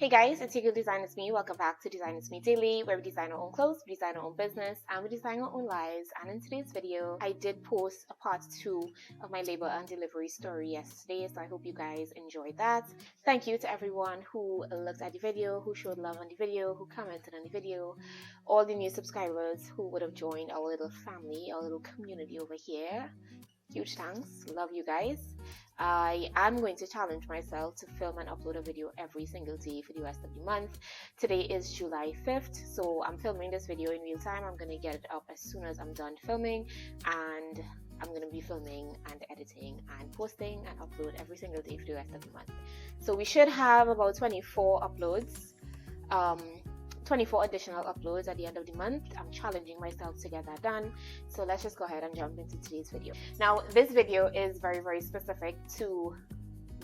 Hey guys, it's your good Designisme. Welcome back to Designisme Daily, where we design our own clothes, we design our own business, and we design our own lives. And in today's video, I did post a part 2 of my labor and delivery story yesterday, so I hope you guys enjoyed that. Thank you to everyone who looked at the video, who showed love on the video, who commented on the video, all the new subscribers who would have joined our little family, our little community over here. Huge thanks. Love you guys. I am going to challenge myself to film and upload a video every single day for the rest of the month. Today is July 5th, so I'm filming this video in real time. I'm going to get it up as soon as I'm done filming, and I'm going to be filming and editing and posting and upload every single day for the rest of the month. So we should have about 24 uploads. 24 additional uploads at the end of the month. I'm challenging myself to get that done. So let's just go ahead and jump into today's video. Now, this video is very specific to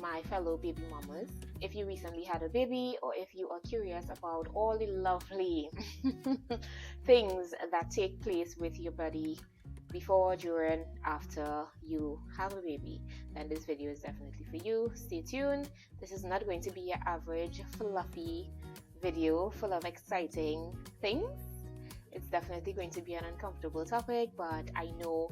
my fellow baby mamas. If you recently had a baby, or if you are curious about all the lovely things that take place with your body before, during, after you have a baby, then this video is definitely for you. Stay tuned. This is not going to be your average fluffy video full of exciting things. It's definitely going to be an uncomfortable topic, but I know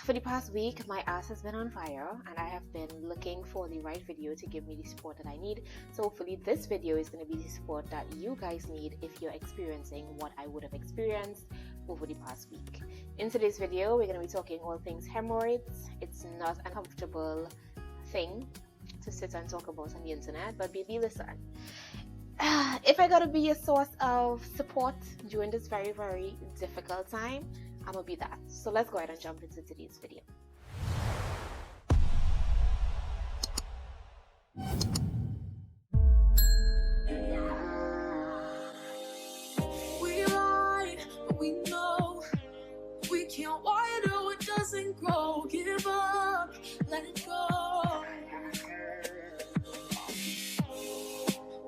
for the past week my ass has been on fire and I have been looking for the right video to give me the support that I need. So hopefully this video is going to be the support that you guys need if you're experiencing what I would have experienced over the past week. In today's video, we're going to be talking all things hemorrhoids. It's not a comfortable thing to sit and talk about on the internet, but baby, listen. If I gotta be a source of support during this very difficult time, I'm gonna be that. So let's go ahead and jump into today's video. We lied, but we know we can't water what doesn't grow. Give up, let it go.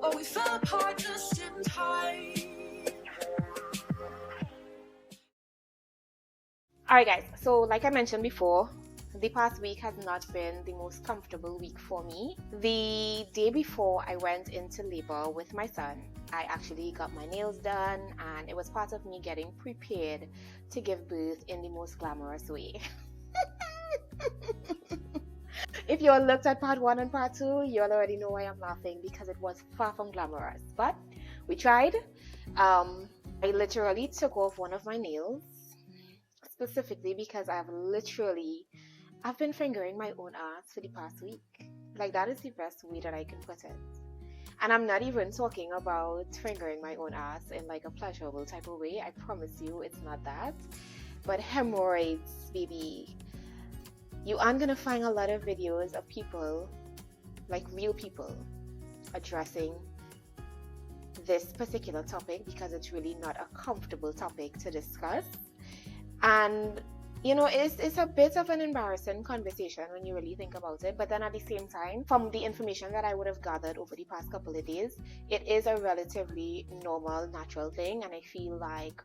But we fell apart just in time. Alright guys, so like I mentioned before, the past week has not been the most comfortable week for me. The day before I went into labor with my son, I actually got my nails done, and it was part of me getting prepared to give birth in the most glamorous way. If you all looked at part 1 and part 2, you all already know why I'm laughing, because it was far from glamorous. But we tried. I literally took off one of my nails, specifically because I've been fingering my own ass for the past week. Like, that is the best way that I can put it. And I'm not even talking about fingering my own ass in like a pleasurable type of way. I promise you it's not that. But hemorrhoids, baby. You aren't gonna find a lot of videos of people, like real people, addressing this particular topic, because it's really not a comfortable topic to discuss. And you know, it's a bit of an embarrassing conversation when you really think about it. But then at the same time, from the information that I would have gathered over the past couple of days, it is a relatively normal, natural thing. And I feel like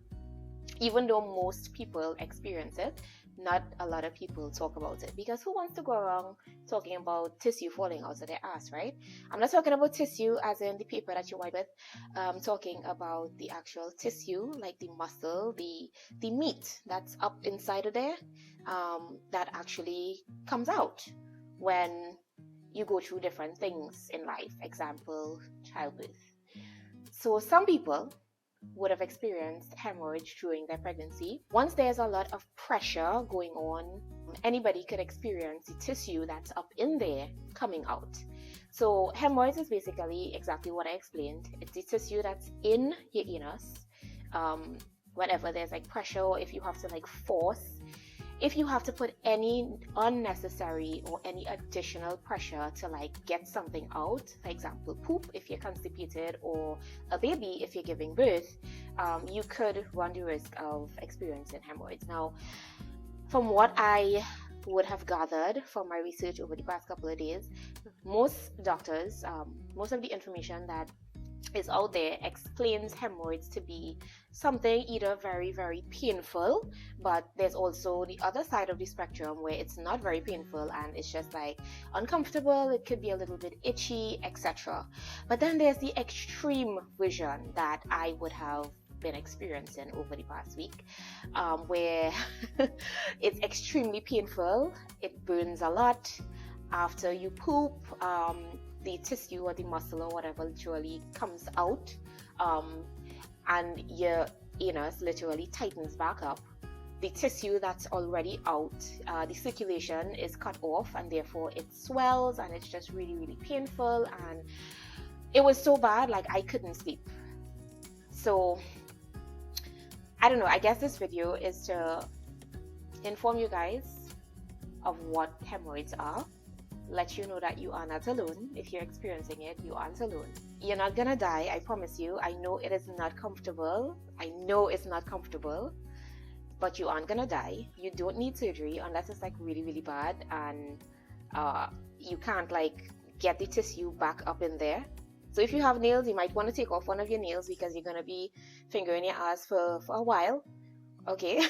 even though most people experience it, not a lot of people talk about it, because who wants to go around talking about tissue falling out of their ass, right? I'm not talking about tissue as in the paper that you wipe with. I'm talking about the actual tissue, like the muscle, the meat that's up inside of there, that actually comes out when you go through different things in life. Example, childbirth. So some people would have experienced hemorrhage during their pregnancy. Once there's a lot of pressure going on, anybody could experience the tissue that's up in there coming out. So hemorrhoids is basically exactly what I explained. It's the tissue that's in your anus. Whenever there's like pressure, or if you have to like force, if you have to put any unnecessary or any additional pressure to like get something out, for example, poop if you're constipated, or a baby if you're giving birth, you could run the risk of experiencing hemorrhoids. Now, from what I would have gathered from my research over the past couple of days, most doctors, most of the information that is out there explains hemorrhoids to be something either very, very painful, but there's also the other side of the spectrum where it's not very painful and it's just like uncomfortable, it could be a little bit itchy, etc. But then there's the extreme version that I would have been experiencing over the past week, where it's extremely painful, it burns a lot. After you poop, the tissue or the muscle or whatever literally comes out, and your anus literally tightens back up. The tissue that's already out, the circulation is cut off, and therefore it swells, and it's just really, really painful. And it was so bad, like I couldn't sleep. So I don't know, I guess this video is to inform you guys of what hemorrhoids are, let you know that you are not alone. If you're experiencing it, you aren't alone. You're not gonna die, I promise you. I know it is not comfortable. I know it's not comfortable, but you aren't gonna die. You don't need surgery unless it's like really, really bad and you can't like get the tissue back up in there. So if you have nails, you might want to take off one of your nails because you're gonna be fingering your ass for a while. Okay,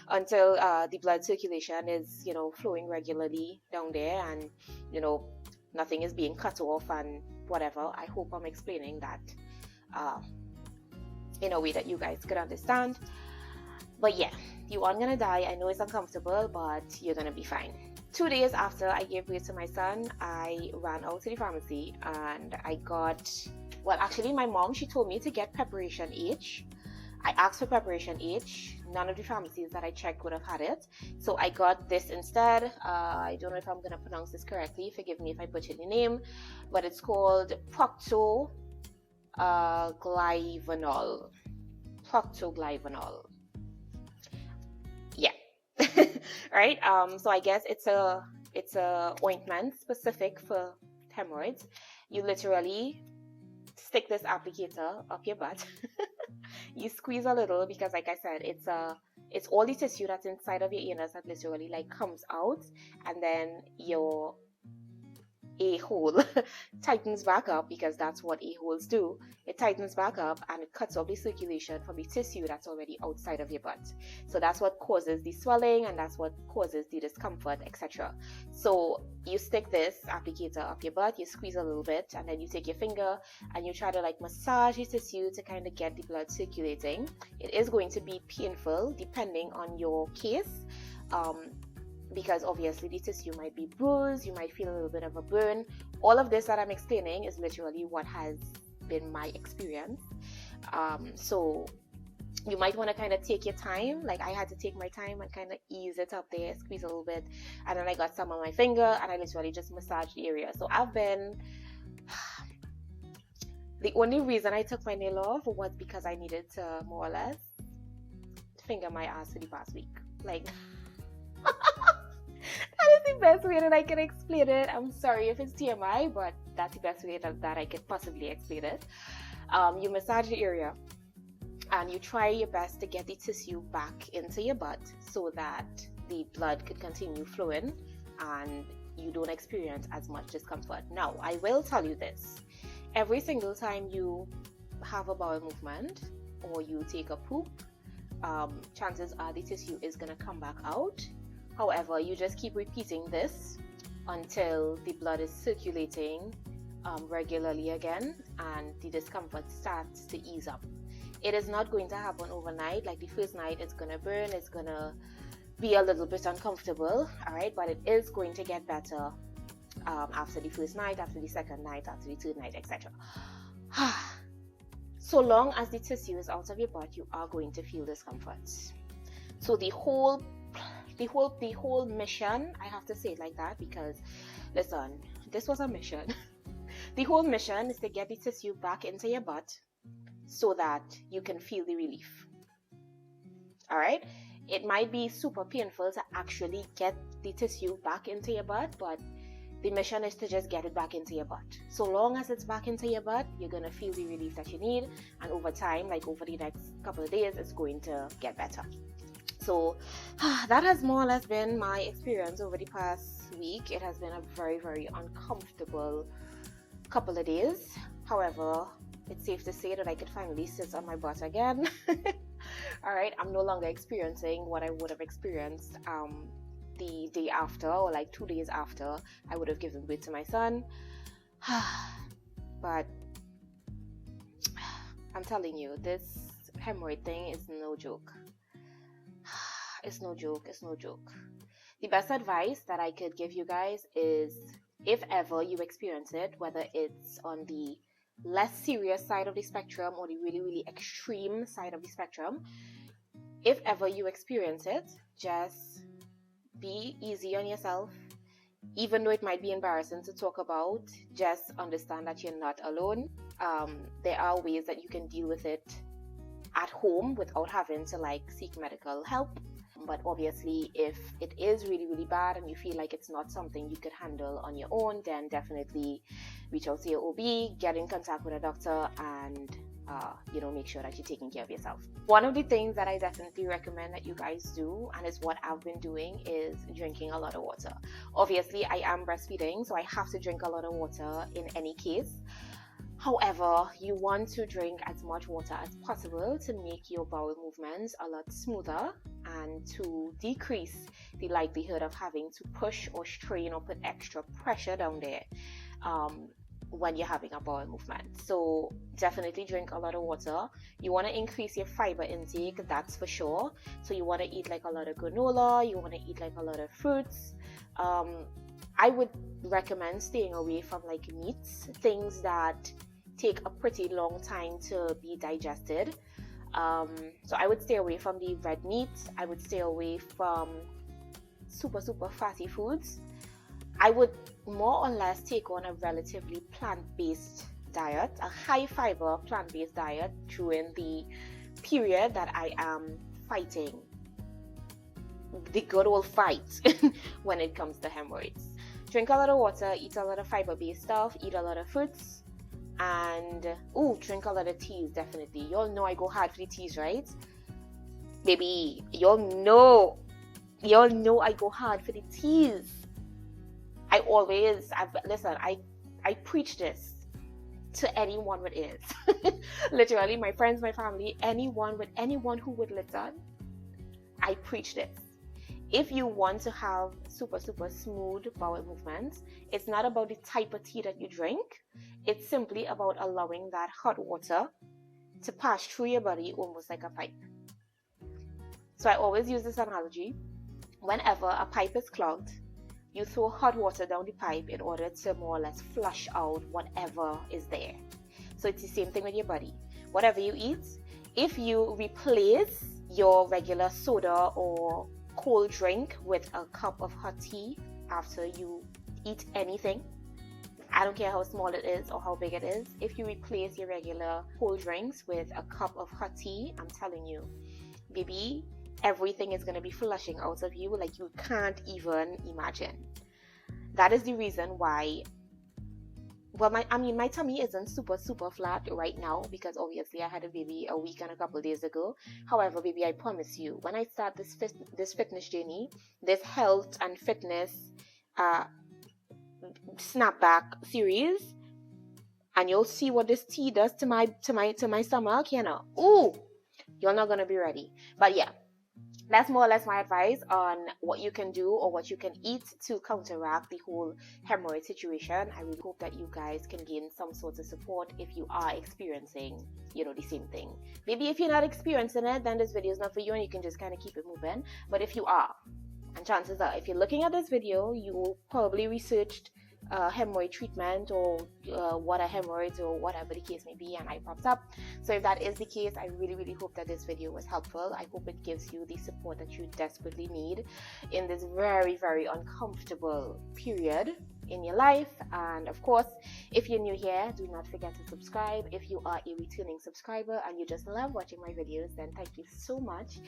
until the blood circulation is, flowing regularly down there, and nothing is being cut off and whatever. I hope I'm explaining that in a way that you guys could understand. But yeah, you aren't gonna die. I know it's uncomfortable, but you're gonna be fine. 2 days after I gave birth to my son, I ran out to the pharmacy and I got, well, actually my mom, she told me to get Preparation H. I asked for Preparation H. None of the pharmacies that I checked would have had it. So I got this instead. I don't know if I'm going to pronounce this correctly. Forgive me if I butchered the name. But it's called Proctoglyvenol. Proctoglyvenol. Yeah. Right? So I guess it's a ointment specific for hemorrhoids. You literally stick this applicator up your butt. You squeeze a little because, like I said, it's all the tissue that's inside of your anus that literally like comes out, and then your a-hole tightens back up, because that's what a-holes do. It tightens back up and it cuts off the circulation from the tissue that's already outside of your butt. So that's what causes the swelling, and that's what causes the discomfort, etc. So you stick this applicator up your butt, you squeeze a little bit, and then you take your finger and you try to like massage the tissue to kind of get the blood circulating. It is going to be painful depending on your case, because obviously the tissue might be bruised, you might feel a little bit of a burn. All of this that I'm explaining is literally what has been my experience. So you might want to kind of take your time. Like I had to take my time and kind of ease it up there, squeeze a little bit, and then I got some on my finger and I literally just massaged the area. So the only reason I took my nail off was because I needed to more or less finger my ass for the past week. Like that is the best way that I can explain it. I'm sorry if it's TMI, but that's the best way that I could possibly explain it. You massage the area and you try your best to get the tissue back into your butt so that the blood could continue flowing and you don't experience as much discomfort. Now, I will tell you this. Every single time you have a bowel movement or you take a poop, chances are the tissue is going to come back out. However, you just keep repeating this until the blood is circulating regularly again and the discomfort starts to ease up. It is not going to happen overnight. Like the first night, it's going to burn, it's going to be a little bit uncomfortable, all right? But it is going to get better after the first night, after the second night, after the third night, etc. So long as the tissue is out of your butt, you are going to feel discomfort. So the whole mission, I have to say it like that because, listen, this was a mission. The whole mission is to get the tissue back into your butt so that you can feel the relief. All right? It might be super painful to actually get the tissue back into your butt, but the mission is to just get it back into your butt. So long as it's back into your butt, you're going to feel the relief that you need. And over time, like over the next couple of days, it's going to get better. So that has more or less been my experience over the past week. It has been a very, very uncomfortable couple of days. However, it's safe to say that I could finally sit on my butt again. All right, I'm no longer experiencing what I would have experienced the day after, or like 2 days after I would have given birth to my son. But I'm telling you, this hemorrhoid thing is no joke. It's no joke. It's no joke. The best advice that I could give you guys is, if ever you experience it, whether it's on the less serious side of the spectrum or the really, really extreme side of the spectrum, if ever you experience it, just be easy on yourself. Even though it might be embarrassing to talk about, just understand that you're not alone. There are ways that you can deal with it at home without having to like seek medical help. But obviously, if it is really, really bad and you feel like it's not something you could handle on your own, then definitely reach out to your OB, get in contact with a doctor, and make sure that you're taking care of yourself. One of the things that I definitely recommend that you guys do, and is what I've been doing, is drinking a lot of water. Obviously, I am breastfeeding, so I have to drink a lot of water in any case. However, you want to drink as much water as possible to make your bowel movements a lot smoother and to decrease the likelihood of having to push or strain or put extra pressure down there when you're having a bowel movement. So definitely drink a lot of water. You want to increase your fiber intake, that's for sure. So you want to eat like a lot of granola, you want to eat like a lot of fruits. I would recommend staying away from like meats, things that take a pretty long time to be digested. So I would stay away from the red meat. I would stay away from super fatty foods. I would more or less take on a relatively plant-based diet, a high fiber plant-based diet during the period that I am fighting the good old fight when it comes to hemorrhoids. Drink a lot of water, eat a lot of fiber-based stuff, eat a lot of fruits, and drink a lot of teas. Definitely, y'all know I go hard for the teas, right? Baby, y'all know I go hard for the teas. I preach this to anyone with ears. Literally, my friends, my family, anyone who would listen, I preach this. If you want to have super smooth bowel movements, it's not about the type of tea that you drink. It's simply about allowing that hot water to pass through your body almost like a pipe. So I always use this analogy. Whenever a pipe is clogged, you throw hot water down the pipe in order to more or less flush out whatever is there. So it's the same thing with your body. Whatever you eat, if you replace your regular soda or cold drink with a cup of hot tea after you eat anything, I don't care how small it is or how big it is, if you replace your regular cold drinks with a cup of hot tea, I'm telling you, baby, everything is going to be flushing out of you like you can't even imagine. That is the reason why, my tummy isn't super flat right now because obviously I had a baby a week and a couple days ago. However, baby, I promise you, when I start this fitness journey, this health and fitness snapback series, and you'll see what this tea does to my stomach, you're not gonna be ready. But yeah, that's more or less my advice on what you can do or what you can eat to counteract the whole hemorrhoid situation. I really hope that you guys can gain some sort of support if you are experiencing, the same thing. Maybe if you're not experiencing it, then this video is not for you and you can just kind of keep it moving. But if you are, and chances are, if you're looking at this video, you probably researched hemorrhoid treatment or what are hemorrhoids or whatever the case may be, and I popped up. So if that is the case, I really hope that this video was helpful. I hope it gives you the support that you desperately need in this very uncomfortable period in your life. And of course, if you're new here, do not forget to subscribe. If you are a returning subscriber and you just love watching my videos, then thank you so much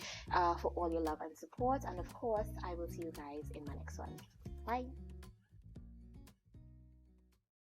for all your love and support. And of course, I will see you guys in my next one. Bye.